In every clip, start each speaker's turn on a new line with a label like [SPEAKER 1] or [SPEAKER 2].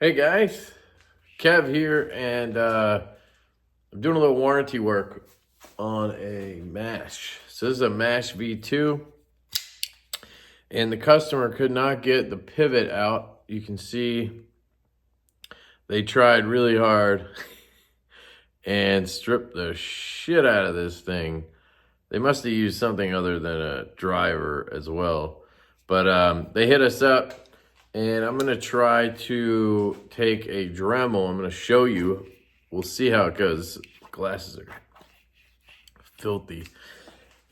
[SPEAKER 1] Hey guys, Kev here, and I'm doing a little warranty work on a mash. So this is a mash V2, and the customer could not get the pivot out. You can see they tried really hard and stripped the shit out of this thing. They must have used something other than a driver as well. But they hit us up, and I'm going to try to take a Dremel. I'm going to show you. We'll see how it goes. Glasses are filthy.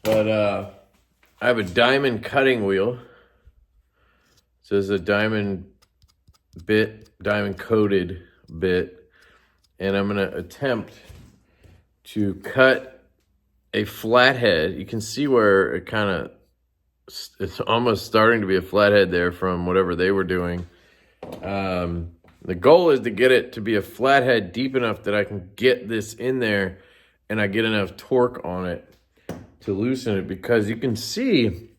[SPEAKER 1] But I have a diamond cutting wheel. So this is a diamond bit, diamond coated bit. And I'm going to attempt to cut a flathead. You can see where it kind of, it's almost starting to be a flathead there from whatever they were doing. The goal is to get it to be a flathead deep enough that I can get this in there and I get enough torque on it to loosen it, because you can see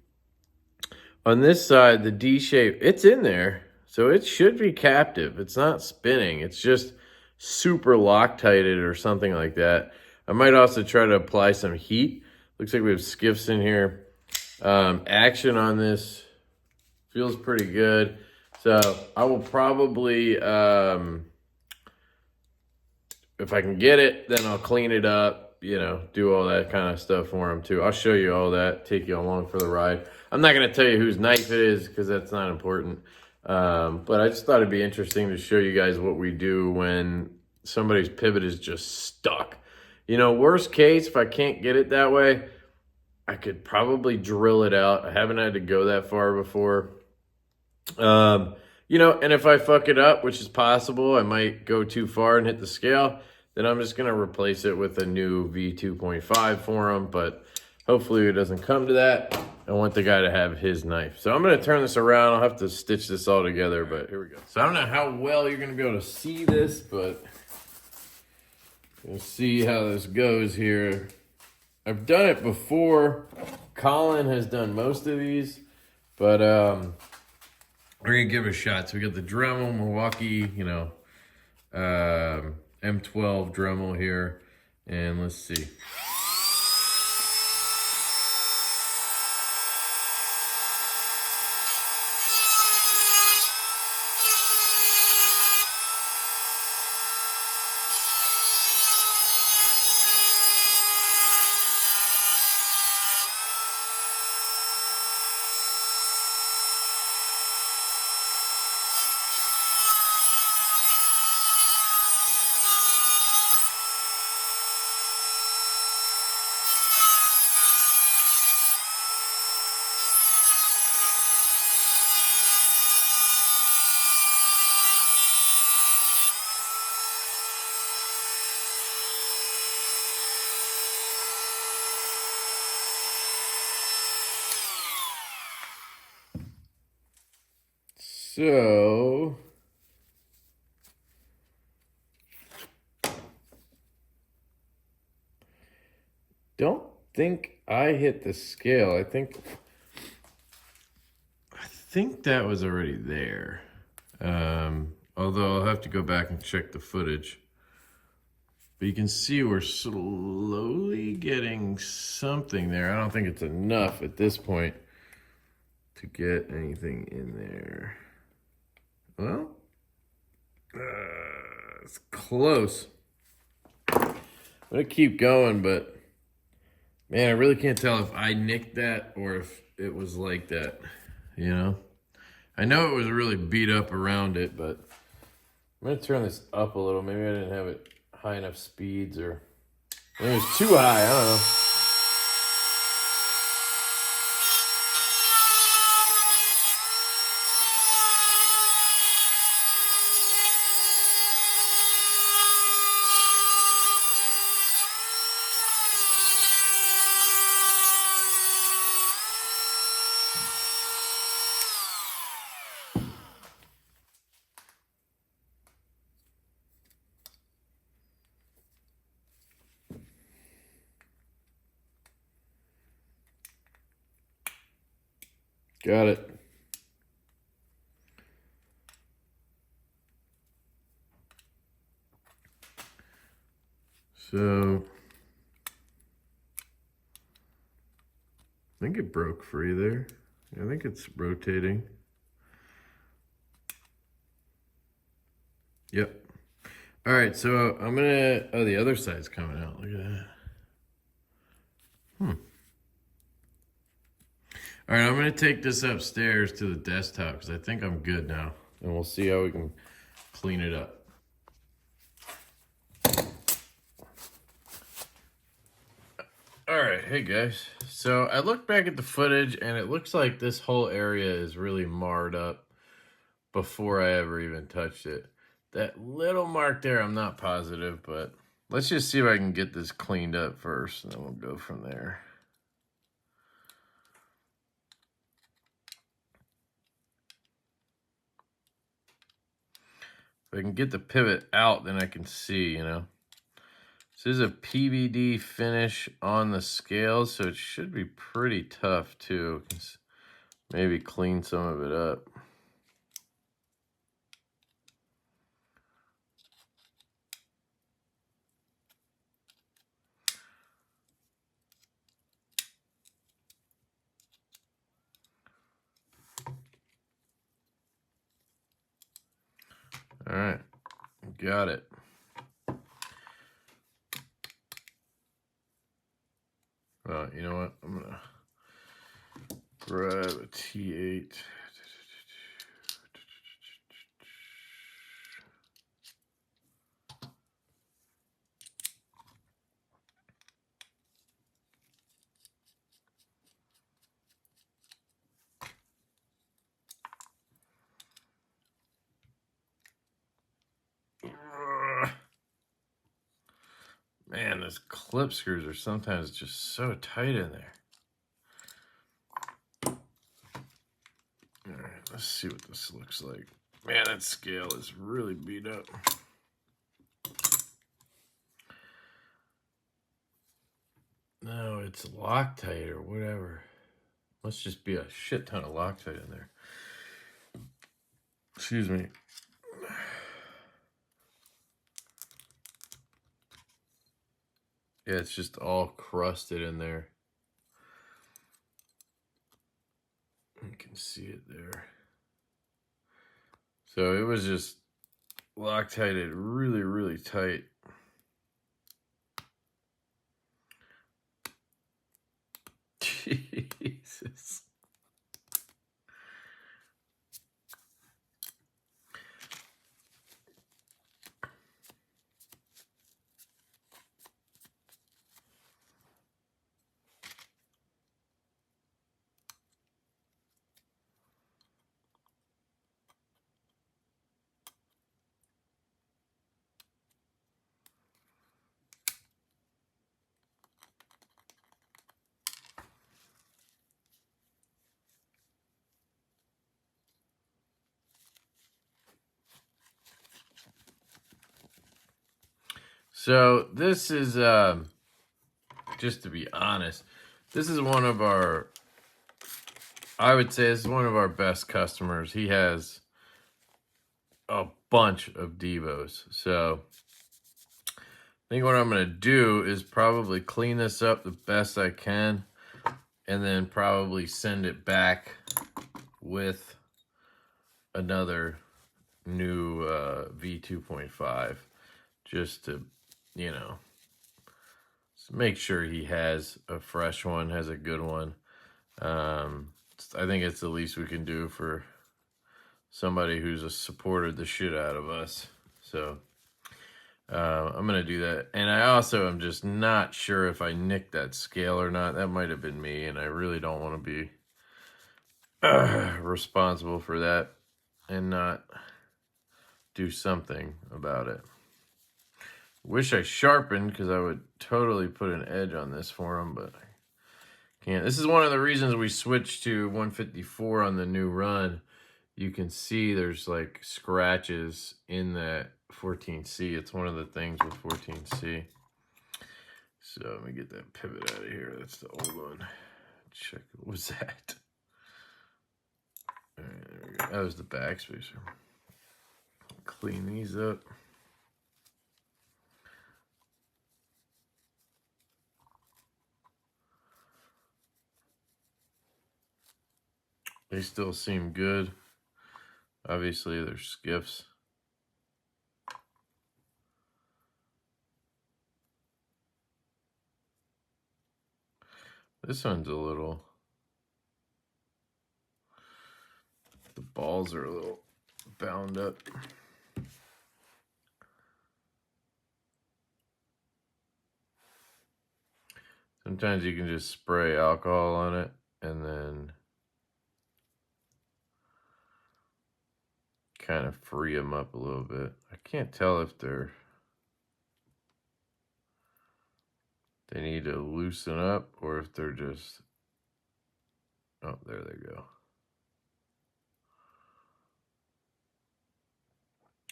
[SPEAKER 1] on this side, the D shape, it's in there. So it should be captive. It's not spinning. It's just super Loctited or something like that. I might also try to apply some heat. Looks like we have skiffs in here. Action on this feels pretty good. So I will probably, if I can get it, then I'll clean it up, you know, do all that kind of stuff for them too. I'll show you all that, take you along for the ride. I'm not going to tell you whose knife it is because that's not important. But I just thought it'd be interesting to show you guys what we do when somebody's pivot is just stuck. You know, worst case, if I can't get it that way, I could probably drill it out. I haven't had to go that far before. You know, and if I fuck it up, which is possible, I might go too far and hit the scale, then I'm just going to replace it with a new V2.5 for him. But hopefully it doesn't come to that. I want the guy to have his knife. So I'm going to turn this around. I'll have to stitch this all together, but here we go. So I don't know how well you're going to be able to see this, but we'll see how this goes here. I've done it before. Colin has done most of these, but we're gonna give it a shot. So we got the Dremel, Milwaukee, you know, M12 Dremel here, and let's see. So don't think I hit the scale. I think that was already there. Although I'll have to go back and check the footage. But you can see we're slowly getting something there. I don't think it's enough at this point to get anything in there. Well, it's close. I'm gonna keep going, but man, I really can't tell if I nicked that or if it was like that, you know? I know it was really beat up around it, but I'm gonna turn this up a little. Maybe I didn't have it high enough speeds, or maybe it was too high, I don't know. Got it. So I think it broke free there. I think it's rotating. Yep. All right, so I'm gonna, oh, the other side's coming out. Look at that. All right, I'm gonna take this upstairs to the desktop because I think I'm good now. And we'll see how we can clean it up. All right, hey guys. So I looked back at the footage and it looks like this whole area is really marred up before I ever even touched it. That little mark there, I'm not positive, but let's just see if I can get this cleaned up first and then we'll go from there. If I can get the pivot out, then I can see, you know. This is a PVD finish on the scales, so it should be pretty tough too. Maybe clean some of it up. All right, got it. You know what? I'm gonna grab a T8. Man, those clip screws are sometimes just so tight in there. All right, let's see what this looks like. Man, that scale is really beat up. No, it's Loctite or whatever. Must just be a shit ton of Loctite in there. Excuse me. Yeah, it's just all crusted in there. You can see it there. So it was just Loctited really, really tight. Jesus. So this is, just to be honest, this is one of our, I would say this is one of our best customers. He has a bunch of Divos. So I think what I'm going to do is probably clean this up the best I can and then probably send it back with another new V2.5 just to, you know, make sure he has a fresh one, has a good one. I think it's the least we can do for somebody who's supported the shit out of us. So I'm going to do that. And I also am just not sure if I nicked that scale or not. That might have been me, and I really don't want to be responsible for that and not do something about it. Wish I sharpened because I would totally put an edge on this for him, but I can't. This is one of the reasons we switched to 154 on the new run. You can see there's like scratches in that 14C. It's one of the things with 14C. So let me get that pivot out of here. That's the old one. Check. What was that? All right, there we go. That was the backspacer. Clean these up. They still seem good. Obviously, they're skiffs. This one's a little... The balls are a little bound up. Sometimes you can just spray alcohol on it and then kind of free them up a little bit. I can't tell if they need to loosen up or if they're just... Oh, there they go.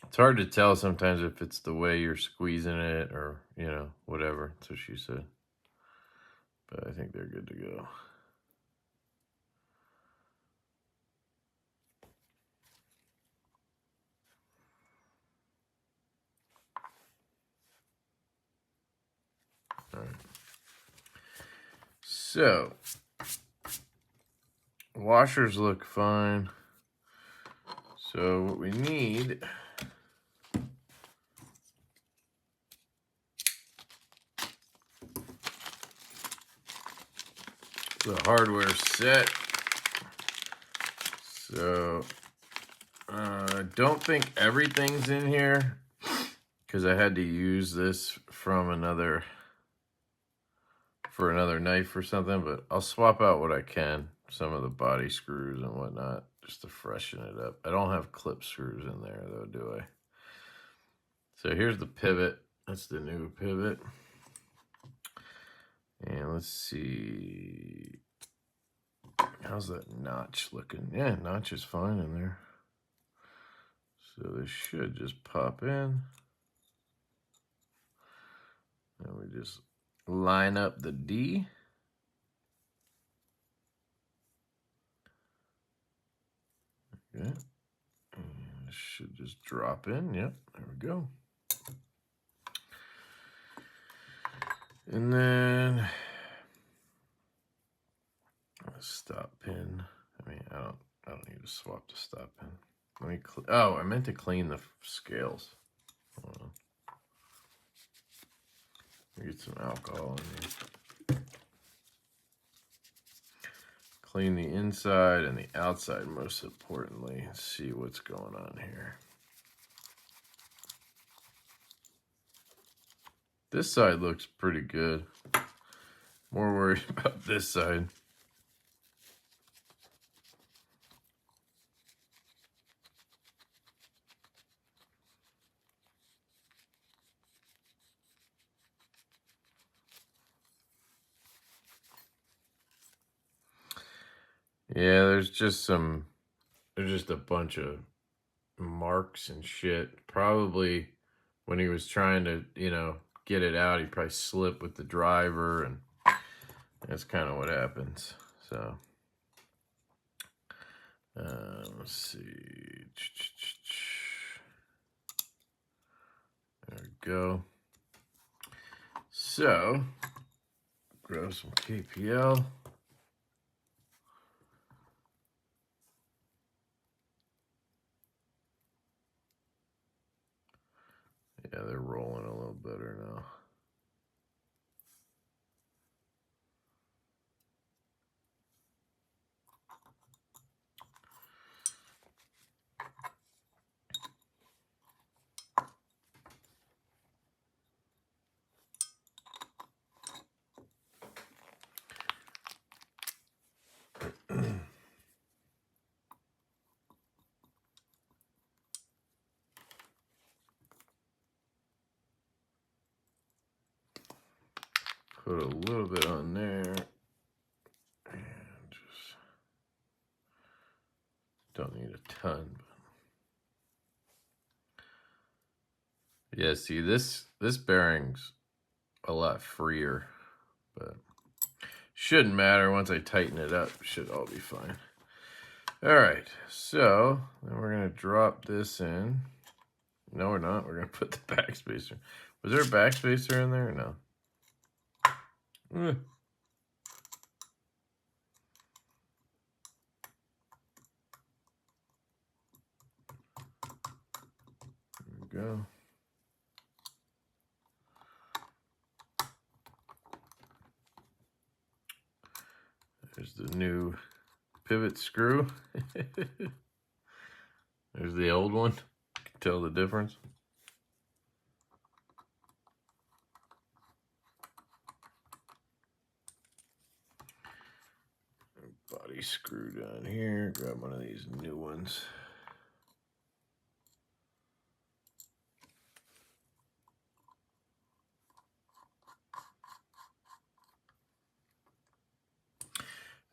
[SPEAKER 1] It's hard to tell sometimes if it's the way you're squeezing it or, you know, whatever. That's what she said. But I think they're good to go. All right. So, washers look fine. So what we need... the hardware set. So I don't think everything's in here because I had to use this from another knife or something, but I'll swap out what I can, some of the body screws and whatnot, just to freshen it up. I don't have clip screws in there though, do I? So here's the pivot. That's the new pivot. And let's see. How's that notch looking? Yeah, notch is fine in there. So this should just pop in. And we just line up the D. Okay. And it should just drop in. Yep, there we go. And then a stop pin. I mean, I don't need to swap the stop pin. Let me I meant to clean the scales. Hold on. Get some alcohol in here. Clean the inside and the outside, most importantly. See what's going on here. This side looks pretty good. More worried about this side. Yeah, there's just a bunch of marks and shit. Probably when he was trying to, you know, get it out, he probably slipped with the driver, and that's kind of what happens. So, let's see. There we go. So, grab some KPL. Yeah, they're rolling a little better now. Put a little bit on there, and just don't need a ton. But yeah, see this bearing's a lot freer, but shouldn't matter. Once I tighten it up, it should all be fine. All right, so then we're gonna drop this in. No, we're not. We're gonna put the backspacer. Was there a backspacer in there or no? go. There's the new pivot screw. There's the old one. You can tell the difference. Body screw down here. Grab one of these new ones.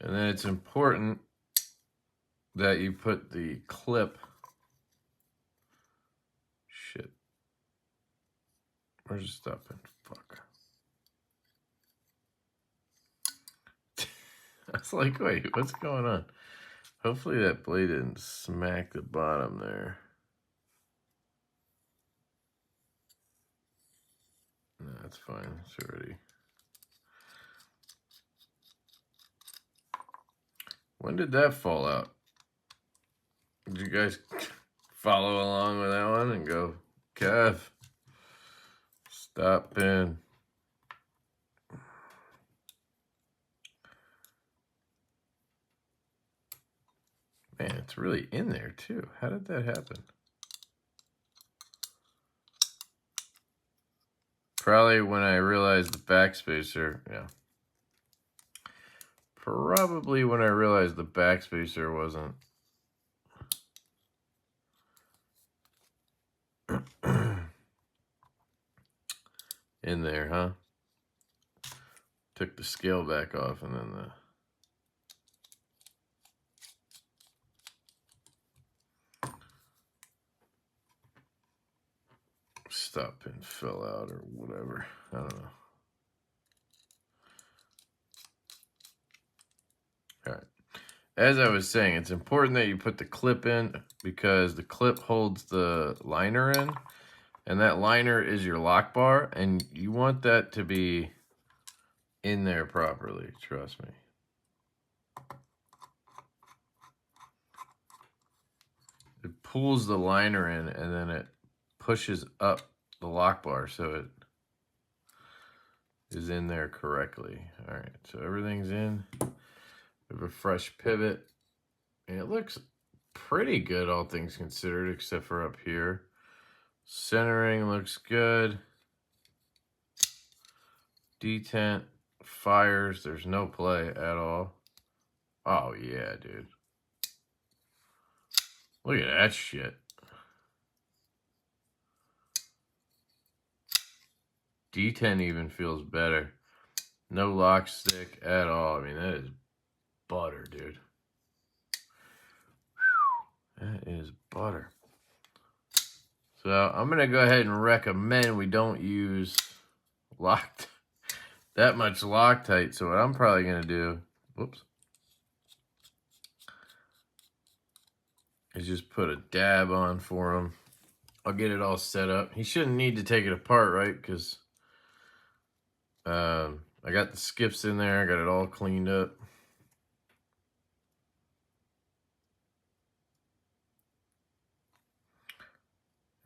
[SPEAKER 1] And then it's important that you put the clip. Shit. Where's the stopping? Fuck. I was like, wait, what's going on? Hopefully that blade didn't smack the bottom there. No, that's fine. It's already. When did that fall out? Did you guys follow along with that one and go, Kev, stop in? Man, it's really in there too. How did that happen? Probably when I realized the backspacer, yeah. Probably when I realized the backspacer wasn't in there, huh? Took the scale back off and then the stop pin fell out or whatever. I don't know. All right. As I was saying, it's important that you put the clip in because the clip holds the liner in, and that liner is your lock bar, and you want that to be in there properly, trust me. It pulls the liner in, and then it pushes up the lock bar so it is in there correctly. All right, so everything's in. We have a fresh pivot, and it looks pretty good, all things considered, except for up here. Centering looks good. Detent, fires, there's no play at all. Oh yeah, dude. Look at that shit. D10 even feels better. No lock stick at all. I mean, that is butter, dude. That is butter. So I'm going to go ahead and recommend we don't use that much Loctite. So what I'm probably going to do, whoops, is just put a dab on for him. I'll get it all set up. He shouldn't need to take it apart, right? Because I got the skips in there. I got it all cleaned up.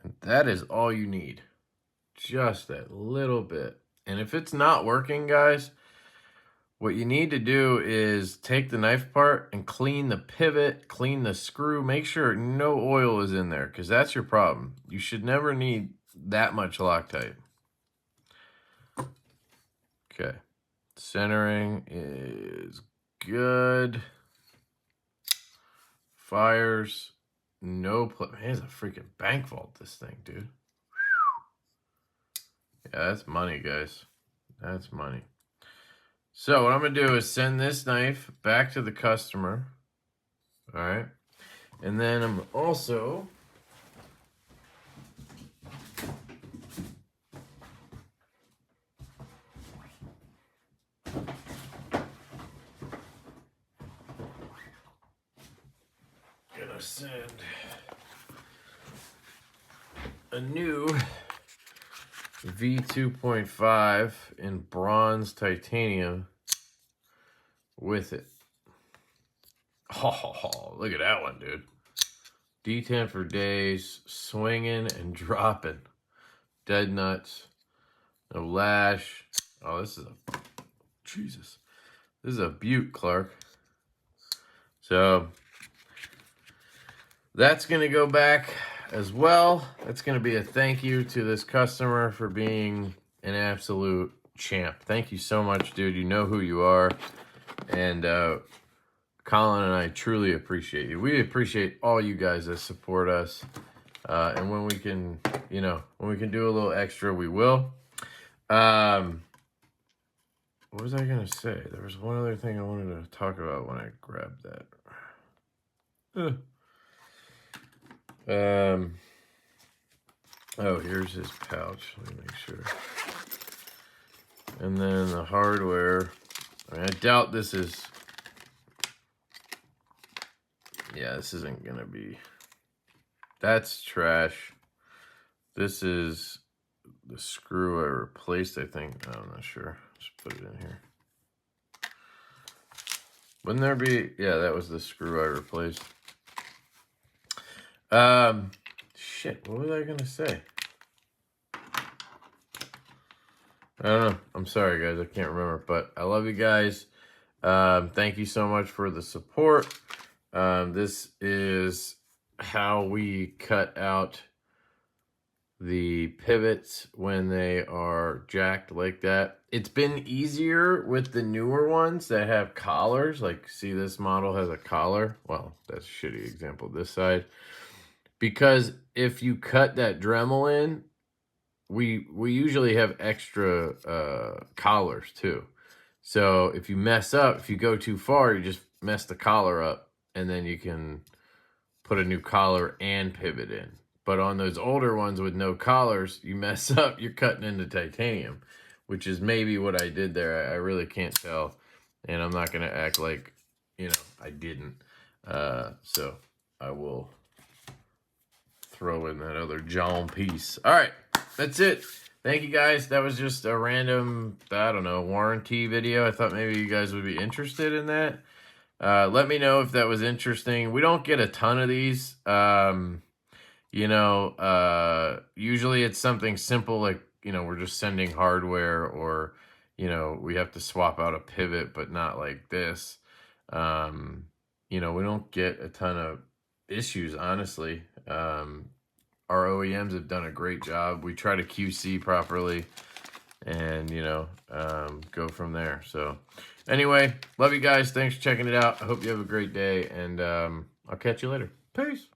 [SPEAKER 1] And that is all you need. Just that little bit. And if it's not working, guys, what you need to do is take the knife apart and clean the pivot, clean the screw. Make sure no oil is in there because that's your problem. You should never need that much Loctite. Okay. Centering is good. Fires, no play. Man, it's a freaking bank vault, this thing, dude. Yeah, that's money, guys. That's money. So what I'm going to do is send this knife back to the customer. All right. And then I'm also gonna send a new V2.5 in bronze titanium with it. Oh, look at that one, dude. detent for days, swinging and dropping. Dead nuts. No lash. Oh, this is a, Jesus. This is a beaut, Clark. So, that's going to go back as well. That's going to be a thank you to this customer for being an absolute champ. Thank you so much, dude. You know who you are. And Colin and I truly appreciate you. We appreciate all you guys that support us. And when we can, you know, when we can do a little extra, we will. What was I going to say? There was one other thing I wanted to talk about when I grabbed that. Oh, here's his pouch. Let me make sure. And then the hardware. I mean, I doubt this is... Yeah, this isn't going to be... That's trash. This is the screw I replaced, I think. I'm not sure. Just put it in here. Wouldn't there be... Yeah, that was the screw I replaced. Shit, what was I going to say? I don't know. I'm sorry, guys. I can't remember. But I love you guys. Thank you so much for the support. This is how we cut out the pivots when they are jacked like that. It's been easier with the newer ones that have collars. Like, see, this model has a collar. Well, that's a shitty example this side. Because if you cut that Dremel in, we usually have extra collars too. So if you mess up, if you go too far, you just mess the collar up, and then you can put a new collar and pivot in. But on those older ones with no collars, you mess up, you're cutting into titanium, which is maybe what I did there. I really can't tell, and I'm not going to act like, you know, I didn't. So I will throw in that other John piece. All right, that's it. Thank you, guys. That was just a random, I don't know, warranty video. I thought maybe you guys would be interested in that. Let me know if that was interesting. We don't get a ton of these. You know, usually it's something simple like, you know, we're just sending hardware, or, you know, we have to swap out a pivot, but not like this. You know, we don't get a ton of issues, honestly. Our OEMs have done a great job. We try to QC properly and, you know, go from there. So anyway, love you guys. Thanks for checking it out. I hope you have a great day, and I'll catch you later. Peace.